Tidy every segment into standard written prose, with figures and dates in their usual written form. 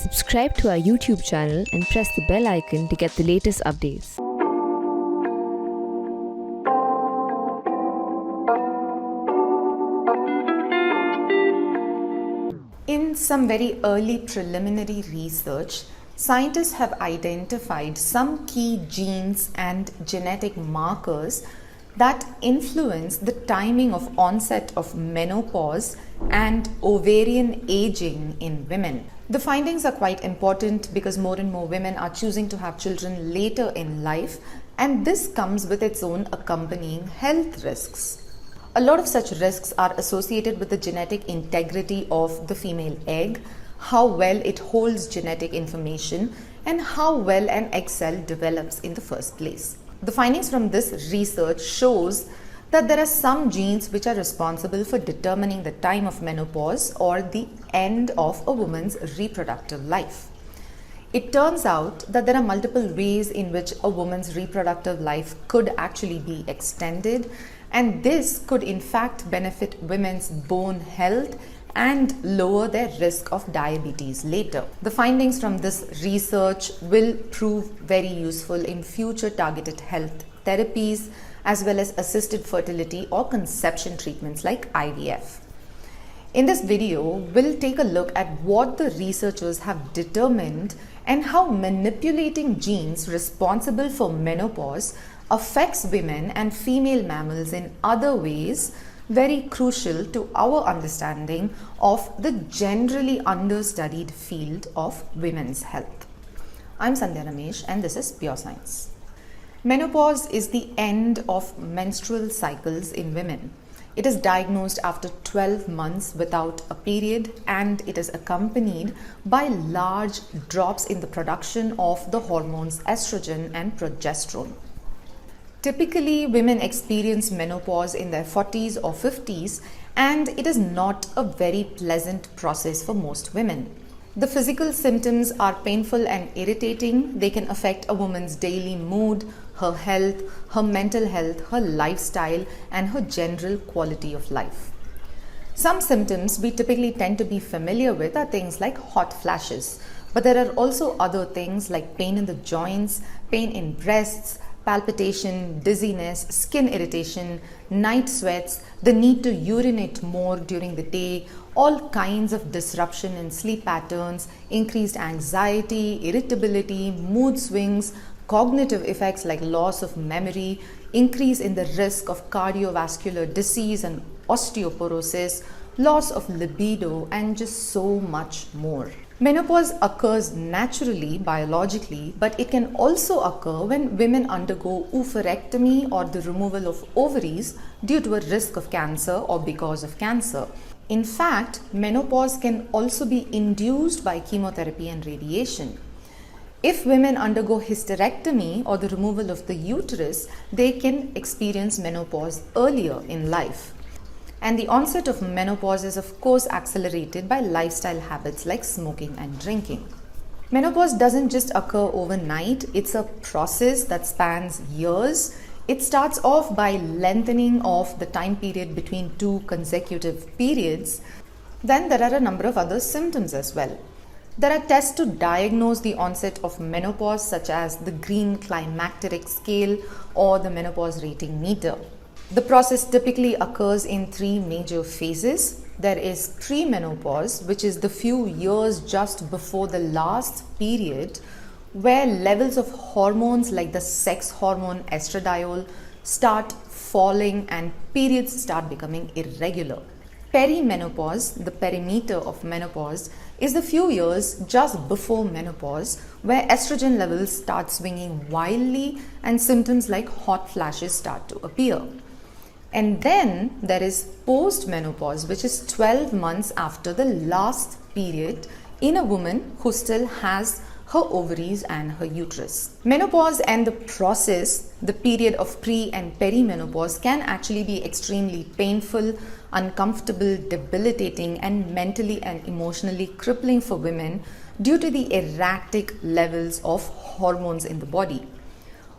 Subscribe to our YouTube channel and press the bell icon to get the latest updates. In some very early preliminary research, scientists have identified some key genes and genetic markers that influence the timing of onset of menopause and ovarian aging in women. The findings are quite important because more and more women are choosing to have children later in life, and this comes with its own accompanying health risks. A lot of such risks are associated with the genetic integrity of the female egg, how well it holds genetic information, and how well an egg cell develops in the first place. The findings from this research shows that there are some genes which are responsible for determining the time of menopause or the end of a woman's reproductive life. It turns out that there are multiple ways in which a woman's reproductive life could actually be extended, and this could in fact benefit women's bone health and lower their risk of diabetes later. The findings from this research will prove very useful in future targeted health therapies as well as assisted fertility or conception treatments like IVF. In this video, we'll take a look at what the researchers have determined and how manipulating genes responsible for menopause affects women and female mammals in other ways very crucial to our understanding of the generally understudied field of women's health. I'm Sandhya Ramesh and this is Pure Science. Menopause is the end of menstrual cycles in women. It is diagnosed after 12 months without a period, and it is accompanied by large drops in the production of the hormones estrogen and progesterone. Typically, women experience menopause in their 40s or 50s, and it is not a very pleasant process for most women. The physical symptoms are painful and irritating. They can affect a woman's daily mood, her health, her mental health, her lifestyle, and her general quality of life. Some symptoms we typically tend to be familiar with are things like hot flashes, but there are also other things like pain in the joints, pain in breasts, palpitation, dizziness, skin irritation, night sweats, the need to urinate more during the day, all kinds of disruption in sleep patterns, increased anxiety, irritability, mood swings, cognitive effects like loss of memory, increase in the risk of cardiovascular disease and osteoporosis, loss of libido, and just so much more. Menopause occurs naturally, biologically, but it can also occur when women undergo oophorectomy or the removal of ovaries due to a risk of cancer or because of cancer. In fact, menopause can also be induced by chemotherapy and radiation. If women undergo hysterectomy or the removal of the uterus, they can experience menopause earlier in life. And the onset of menopause is of course accelerated by lifestyle habits like smoking and drinking. Menopause doesn't just occur overnight, it's a process that spans years. It starts off by lengthening of the time period between two consecutive periods. Then there are a number of other symptoms as well. There are tests to diagnose the onset of menopause such as the Green Climacteric Scale or the Menopause Rating Meter. The process typically occurs in three major phases. There is premenopause, which is the few years just before the last period, where levels of hormones like the sex hormone estradiol start falling and periods start becoming irregular. Perimenopause, the perimeter of menopause, is the few years just before menopause where estrogen levels start swinging wildly and symptoms like hot flashes start to appear. And then there is postmenopause, which is 12 months after the last period in a woman who still has her ovaries and her uterus. Menopause and the process, the period of pre and perimenopause, can actually be extremely painful, uncomfortable, debilitating, and mentally and emotionally crippling for women due to the erratic levels of hormones in the body.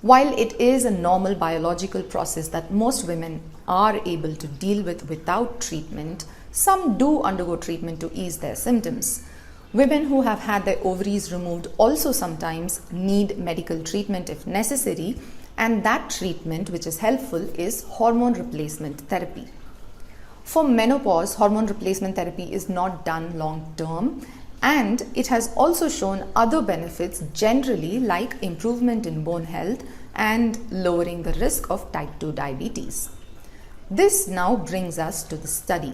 While it is a normal biological process that most women are able to deal with without treatment, some do undergo treatment to ease their symptoms. Women who have had their ovaries removed also sometimes need medical treatment if necessary, and that treatment, which is helpful, is hormone replacement therapy. For menopause, hormone replacement therapy is not done long term, and it has also shown other benefits generally, like improvement in bone health and lowering the risk of type 2 diabetes. This now brings us to the study.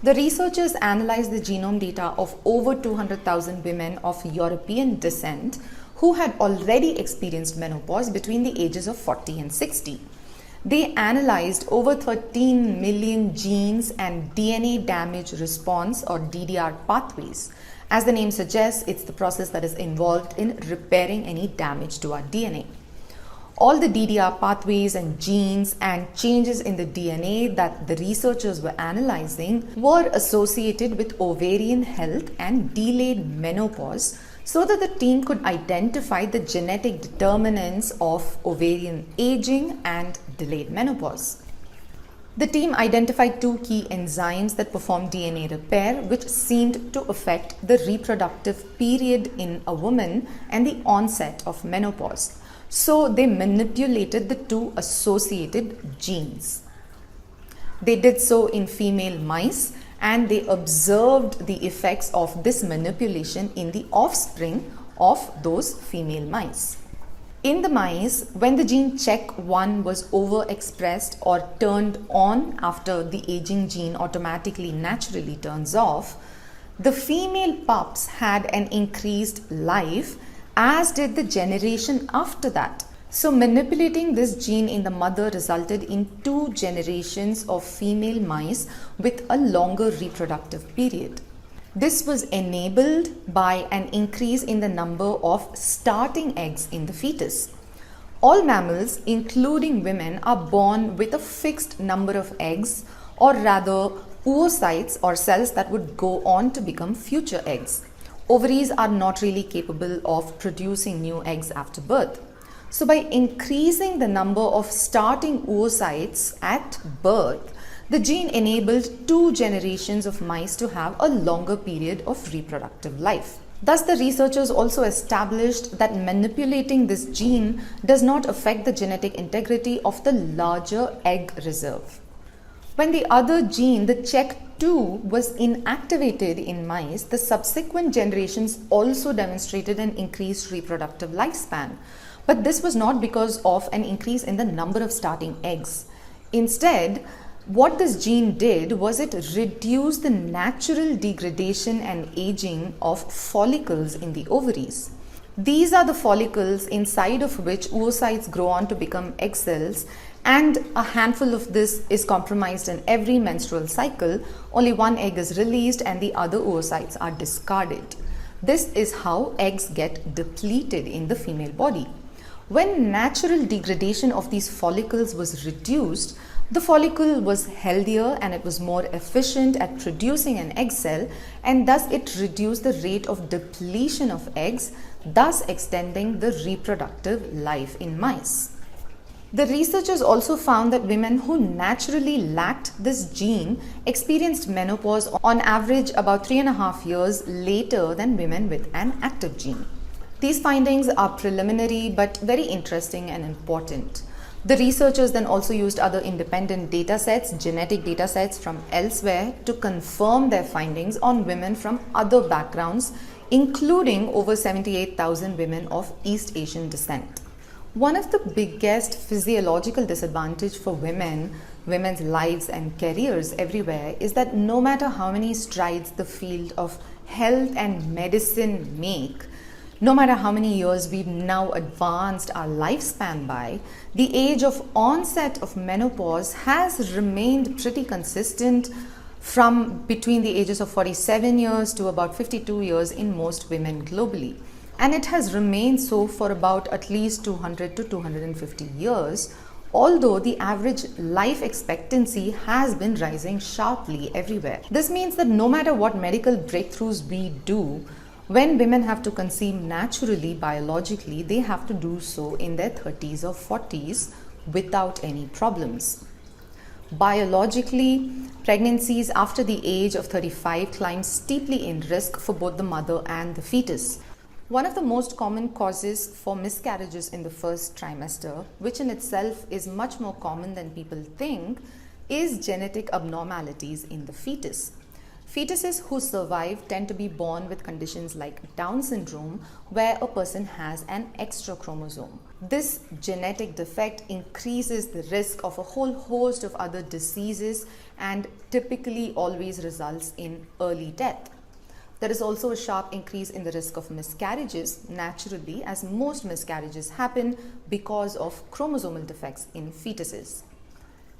The researchers analyzed the genome data of over 200,000 women of European descent who had already experienced menopause between the ages of 40 and 60. They analyzed over 13 million genes and DNA damage response or DDR pathways. As the name suggests, it's the process that is involved in repairing any damage to our DNA. All the DDR pathways and genes and changes in the DNA that the researchers were analyzing were associated with ovarian health and delayed menopause, so that the team could identify the genetic determinants of ovarian aging and delayed menopause. The team identified two key enzymes that perform DNA repair, which seemed to affect the reproductive period in a woman and the onset of menopause. So they manipulated the two associated genes. They did so in female mice, and they observed the effects of this manipulation in the offspring of those female mice. In the mice, when the gene CHEK1 was overexpressed or turned on after the aging gene automatically naturally turns off, the female pups had an increased life, as did the generation after that. So manipulating this gene in the mother resulted in 2 generations of female mice with a longer reproductive period. This was enabled by an increase in the number of starting eggs in the fetus. All mammals, including women, are born with a fixed number of eggs, or rather oocytes or cells that would go on to become future eggs. Ovaries are not really capable of producing new eggs after birth. So by increasing the number of starting oocytes at birth, the gene enabled 2 generations of mice to have a longer period of reproductive life. Thus, the researchers also established that manipulating this gene does not affect the genetic integrity of the larger egg reserve. When the other gene, the CHEK2, was inactivated in mice, the subsequent generations also demonstrated an increased reproductive lifespan. But this was not because of an increase in the number of starting eggs. Instead, what this gene did was it reduced the natural degradation and aging of follicles in the ovaries. These are the follicles inside of which oocytes grow on to become egg cells, and a handful of this is compromised in every menstrual cycle. Only one egg is released and the other oocytes are discarded. This is how eggs get depleted in the female body. When natural degradation of these follicles was reduced, the follicle was healthier and it was more efficient at producing an egg cell, and thus it reduced the rate of depletion of eggs, thus extending the reproductive life in mice. The researchers also found that women who naturally lacked this gene experienced menopause on average about 3.5 years later than women with an active gene. These findings are preliminary but very interesting and important. The researchers then also used other independent data sets, genetic data sets from elsewhere, to confirm their findings on women from other backgrounds, including over 78,000 women of East Asian descent. One of the biggest physiological disadvantage for women's lives and careers everywhere is that no matter how many strides the field of health and medicine make, no matter how many years we've now advanced our lifespan by, the age of onset of menopause has remained pretty consistent from between the ages of 47 years to about 52 years in most women globally. And it has remained so for about at least 200 to 250 years, although the average life expectancy has been rising sharply everywhere. This means that no matter what medical breakthroughs we do, when women have to conceive naturally, biologically, they have to do so in their 30s or 40s without any problems. Biologically, pregnancies after the age of 35 climb steeply in risk for both the mother and the fetus. One of the most common causes for miscarriages in the first trimester, which in itself is much more common than people think, is genetic abnormalities in the fetus. Fetuses who survive tend to be born with conditions like Down syndrome, where a person has an extra chromosome. This genetic defect increases the risk of a whole host of other diseases and typically always results in early death. There is also a sharp increase in the risk of miscarriages naturally, as most miscarriages happen because of chromosomal defects in fetuses.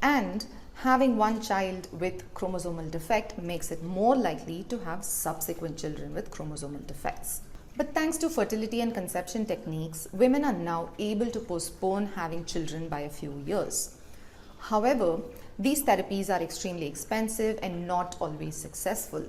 And having one child with chromosomal defect makes it more likely to have subsequent children with chromosomal defects. But thanks to fertility and conception techniques, women are now able to postpone having children by a few years. However, these therapies are extremely expensive and not always successful.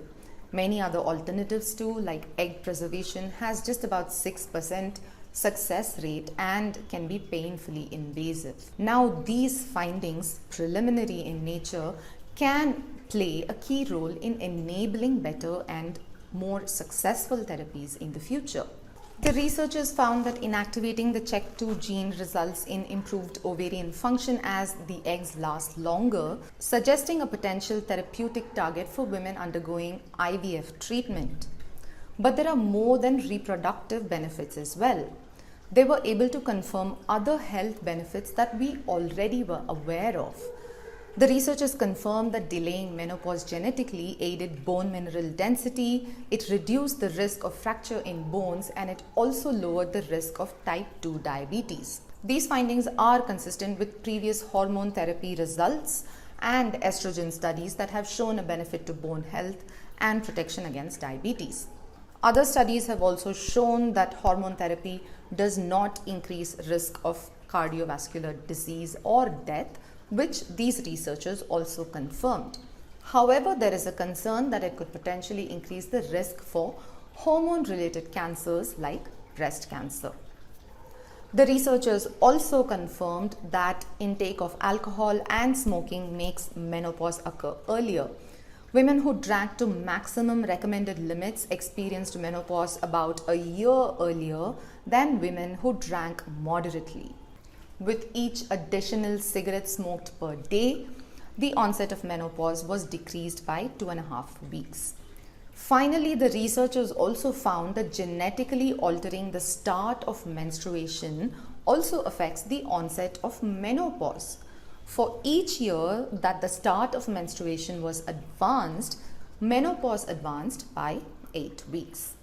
Many other alternatives too, like egg preservation, has just about 6% success rate and can be painfully invasive. Now, these findings, preliminary in nature, can play a key role in enabling better and more successful therapies in the future. The researchers found that inactivating the CHEK2 gene results in improved ovarian function as the eggs last longer, suggesting a potential therapeutic target for women undergoing IVF treatment. But there are more than reproductive benefits as well. They were able to confirm other health benefits that we already were aware of. The researchers confirmed that delaying menopause genetically aided bone mineral density, it reduced the risk of fracture in bones, and it also lowered the risk of type 2 diabetes. These findings are consistent with previous hormone therapy results and estrogen studies that have shown a benefit to bone health and protection against diabetes. Other studies have also shown that hormone therapy does not increase risk of cardiovascular disease or death, which these researchers also confirmed. However, there is a concern that it could potentially increase the risk for hormone-related cancers like breast cancer. The researchers also confirmed that intake of alcohol and smoking makes menopause occur earlier. Women who drank to maximum recommended limits experienced menopause about a year earlier than women who drank moderately. With each additional cigarette smoked per day, the onset of menopause was decreased by 2.5 weeks. Finally, the researchers also found that genetically altering the start of menstruation also affects the onset of menopause. For each year that the start of menstruation was advanced, menopause advanced by 8 weeks.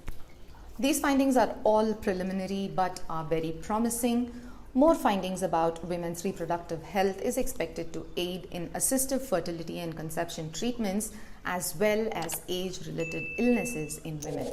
These findings are all preliminary but are very promising. More findings about women's reproductive health is expected to aid in assistive fertility and conception treatments as well as age-related illnesses in women.